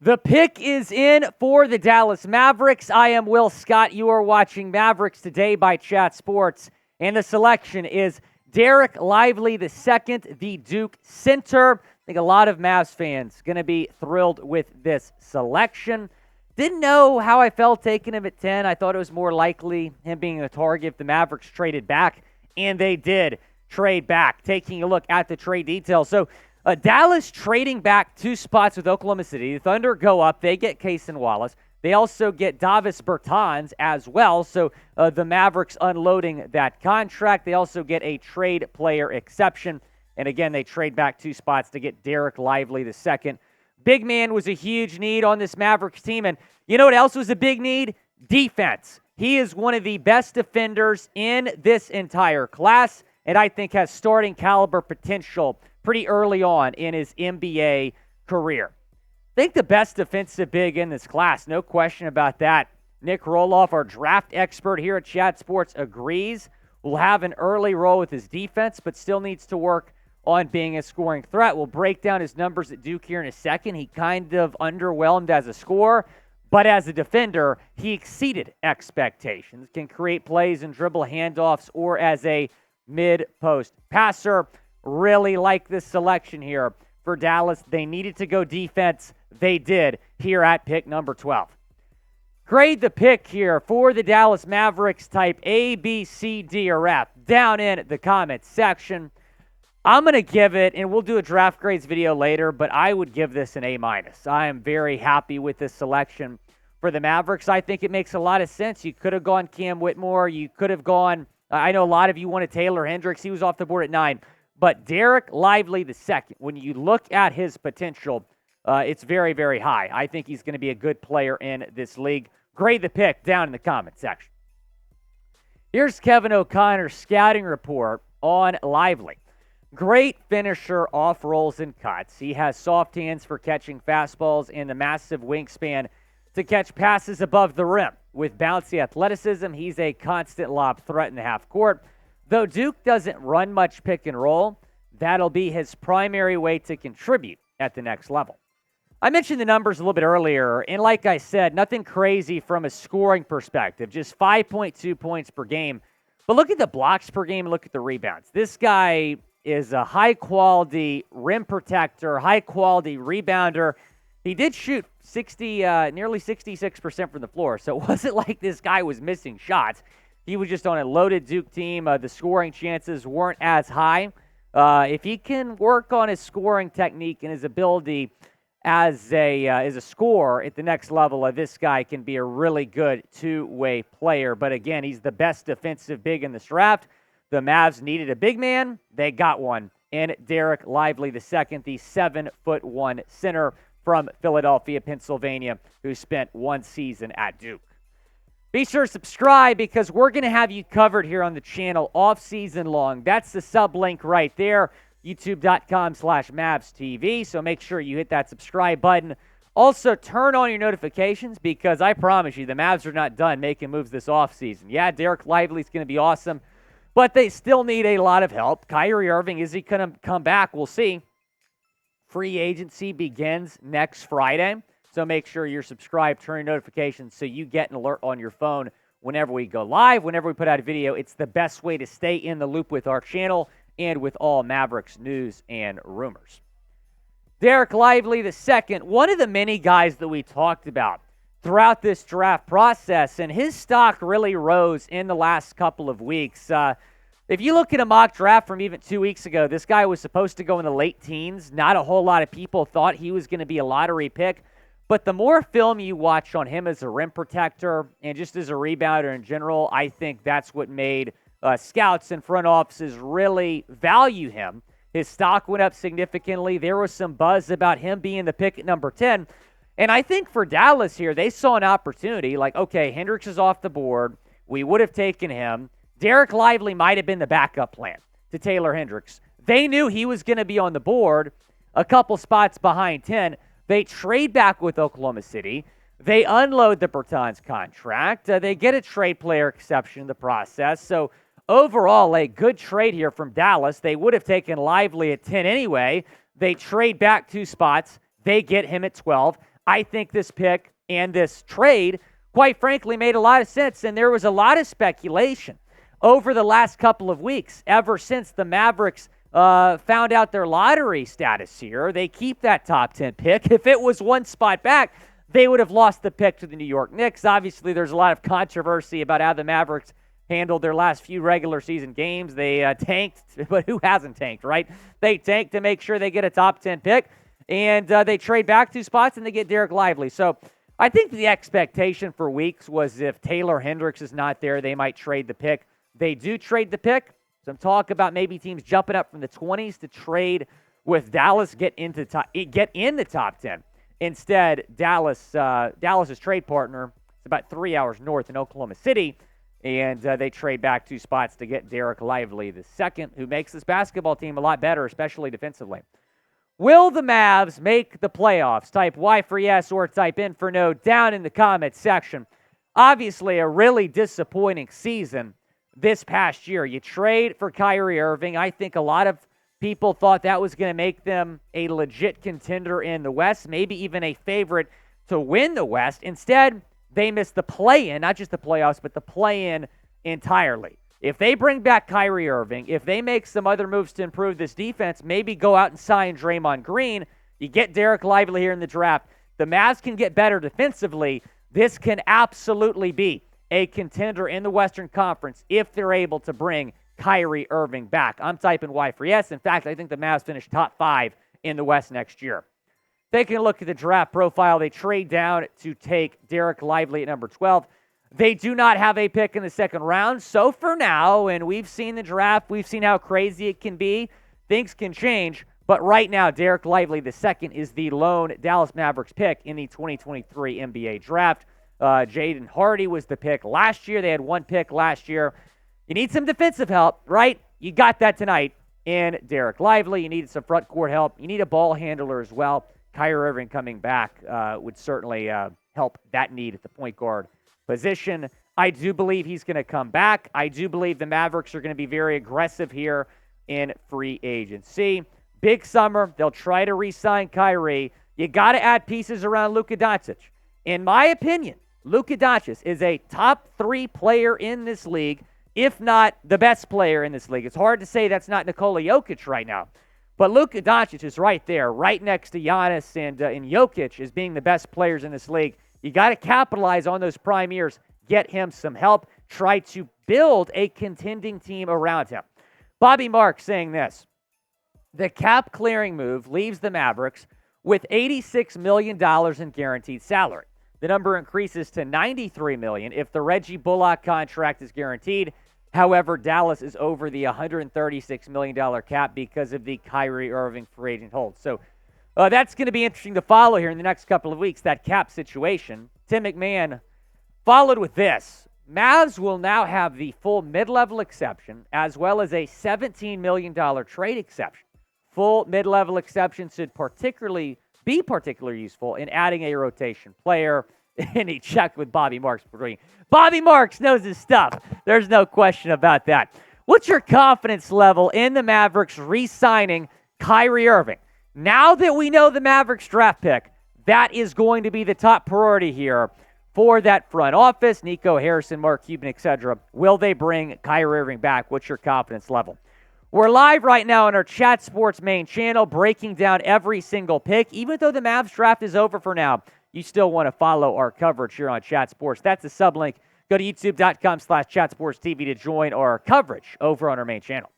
The pick is in for the Dallas Mavericks. I am Will Scott. You are watching Mavericks Today by Chat Sports. And the selection is Dereck Lively II, the Duke center. I think a lot of Mavs fans going to be thrilled with this selection. Didn't know how I felt taking him at 10. I thought it was more likely him being a target if the Mavericks traded back. And they did trade back. Taking a look at the trade details. So, Dallas trading back 2 spots with Oklahoma City. The Thunder go up. They get Cason Wallace. They also get Davis Bertans as well. So the Mavericks unloading that contract. They also get a trade player exception. And again, they trade back 2 spots to get Dereck Lively II. Big man was a huge need on this Mavericks team. And you know what else was a big need? Defense. He is one of the best defenders in this entire class, and I think has starting caliber potential pretty early on in his NBA career. I think the best defensive big in this class, no question about that. Nick Roloff, our draft expert here at Chat Sports, agrees. Will have an early role with his defense, but still needs to work on being a scoring threat. We'll break down his numbers at Duke here in a second. He kind of underwhelmed as a scorer, but as a defender, he exceeded expectations. Can create plays and dribble handoffs or as a mid-post passer. Really like this selection here for Dallas. They needed to go defense. They did here at pick number 12. Grade the pick here for the Dallas Mavericks. Type A, B, C, D, or F down in the comments section. I'm going to give it, and we'll do a draft grades video later, but I would give this an A-. I am very happy with this selection for the Mavericks. I think it makes a lot of sense. You could have gone Cam Whitmore. You could have gone, I know a lot of you wanted Taylor Hendricks. He was off the board at 9. But Dereck Lively II, when you look at his potential, it's very, very high. I think he's going to be a good player in this league. Grade the pick down in the comment section. Here's Kevin O'Connor's scouting report on Lively. Great finisher off rolls and cuts. He has soft hands for catching fastballs and the massive wingspan to catch passes above the rim. With bouncy athleticism, he's a constant lob threat in the half court. Though Duke doesn't run much pick and roll, that'll be his primary way to contribute at the next level. I mentioned the numbers a little bit earlier, and like I said, nothing crazy from a scoring perspective, just 5.2 points per game. But look at the blocks per game and look at the rebounds. This guy is a high-quality rim protector, high-quality rebounder. He did shoot nearly 66% from the floor, so it wasn't like this guy was missing shots. He was just on a loaded Duke team. The scoring chances weren't as high. If he can work on his scoring technique and his ability as a scorer at the next level, this guy can be a really good two-way player. But again, he's the best defensive big in this draft. The Mavs needed a big man. They got one in Dereck Lively II, the 7'1" center from Philadelphia, Pennsylvania, who spent 1 season at Duke. Be sure to subscribe because we're going to have you covered here on the channel off season long. That's the sub link right there, youtube.com/MavsTV. So make sure you hit that subscribe button. Also, turn on your notifications because I promise you the Mavs are not done making moves this offseason. Yeah, Dereck Lively is going to be awesome, but they still need a lot of help. Kyrie Irving, is he going to come back? We'll see. Free agency begins next Friday. So make sure you're subscribed, turn your notifications so you get an alert on your phone whenever we go live, whenever we put out a video. It's the best way to stay in the loop with our channel and with all Mavericks news and rumors. Dereck Lively II, one of the many guys that we talked about throughout this draft process, and his stock really rose in the last couple of weeks. If you look at a mock draft from even 2 weeks ago, this guy was supposed to go in the late teens. Not a whole lot of people thought he was going to be a lottery pick. But the more film you watch on him as a rim protector and just as a rebounder in general, I think that's what made scouts and front offices really value him. His stock went up significantly. There was some buzz about him being the pick at number 10. And I think for Dallas here, they saw an opportunity. Like, okay, Hendricks is off the board. We would have taken him. Dereck Lively might have been the backup plan to Taylor Hendricks. They knew he was going to be on the board a couple spots behind 10. They trade back with Oklahoma City. They unload the Bertans contract. They get a trade player exception in the process. So overall, a good trade here from Dallas. They would have taken Lively at 10 anyway. They trade back 2 spots. They get him at 12. I think this pick and this trade, quite frankly, made a lot of sense. And there was a lot of speculation over the last couple of weeks, ever since the Mavericks found out their lottery status here. They keep that top 10 pick. If it was one spot back, they would have lost the pick to the New York Knicks. Obviously, there's a lot of controversy about how the Mavericks handled their last few regular season games. They tanked, but who hasn't tanked, right? They tanked to make sure they get a top 10 pick, and they trade back 2 spots, and they get Dereck Lively. So I think the expectation for weeks was if Taylor Hendricks is not there, they might trade the pick. They do trade the pick. Some talk about maybe teams jumping up from the 20s to trade with Dallas, get in the top 10. Instead, Dallas's trade partner is about 3 hours north in Oklahoma City, and they trade back 2 spots to get Dereck Lively II, who makes this basketball team a lot better, especially defensively. Will the Mavs make the playoffs? Type Y for yes or type in for no down in the comments section. Obviously, a really disappointing season this past year. You trade for Kyrie Irving. I think a lot of people thought that was going to make them a legit contender in the West, maybe even a favorite to win the West. Instead, they missed the play-in, not just the playoffs, but the play-in entirely. If they bring back Kyrie Irving, if they make some other moves to improve this defense, maybe go out and sign Draymond Green, you get Dereck Lively here in the draft, the Mavs can get better defensively. This can absolutely be a contender in the Western Conference if they're able to bring Kyrie Irving back. I'm typing Y for yes. In fact, I think the Mavs finish top 5 in the West next year. Taking a look at the draft profile, they trade down to take Dereck Lively at number 12. They do not have a pick in the second round. So for now, and we've seen the draft, we've seen how crazy it can be. Things can change. But right now, Dereck Lively II is the lone Dallas Mavericks pick in the 2023 NBA draft. Jaden Hardy was the pick last year. They had 1 pick last year. You need some defensive help, right? You got that tonight in Dereck Lively. You needed some front court help. You need a ball handler as well. Kyrie Irving coming back would certainly help that need at the point guard position. I do believe he's going to come back. I do believe the Mavericks are going to be very aggressive here in free agency. Big summer. They'll try to re-sign Kyrie. You got to add pieces around Luka Doncic. In my opinion, Luka Doncic is a top 3 player in this league, if not the best player in this league. It's hard to say that's not Nikola Jokic right now. But Luka Doncic is right there, right next to Giannis and Jokic as being the best players in this league. You got to capitalize on those prime years, get him some help, try to build a contending team around him. Bobby Marks saying this: the cap clearing move leaves the Mavericks with $86 million in guaranteed salary. The number increases to $93 million if the Reggie Bullock contract is guaranteed. However, Dallas is over the $136 million cap because of the Kyrie Irving free agent hold. So that's going to be interesting to follow here in the next couple of weeks, that cap situation. Tim McMahon followed with this: Mavs will now have the full mid-level exception as well as a $17 million trade exception. Full mid-level exception should be particularly useful in adding a rotation player. And he checked with Bobby Marks. Bobby Marks knows his stuff. There's no question about that. What's your confidence level in the Mavericks re-signing Kyrie Irving? Now that we know the Mavericks draft pick, that is going to be the top priority here for that front office. Nico Harrison, Mark Cuban, etc. Will they bring Kyrie Irving back? What's your confidence level? We're live right now on our Chat Sports main channel, breaking down every single pick. Even though the Mavs draft is over for now, you still want to follow our coverage here on Chat Sports. That's the sublink. Go to youtube.com/chatsportstv to join our coverage over on our main channel.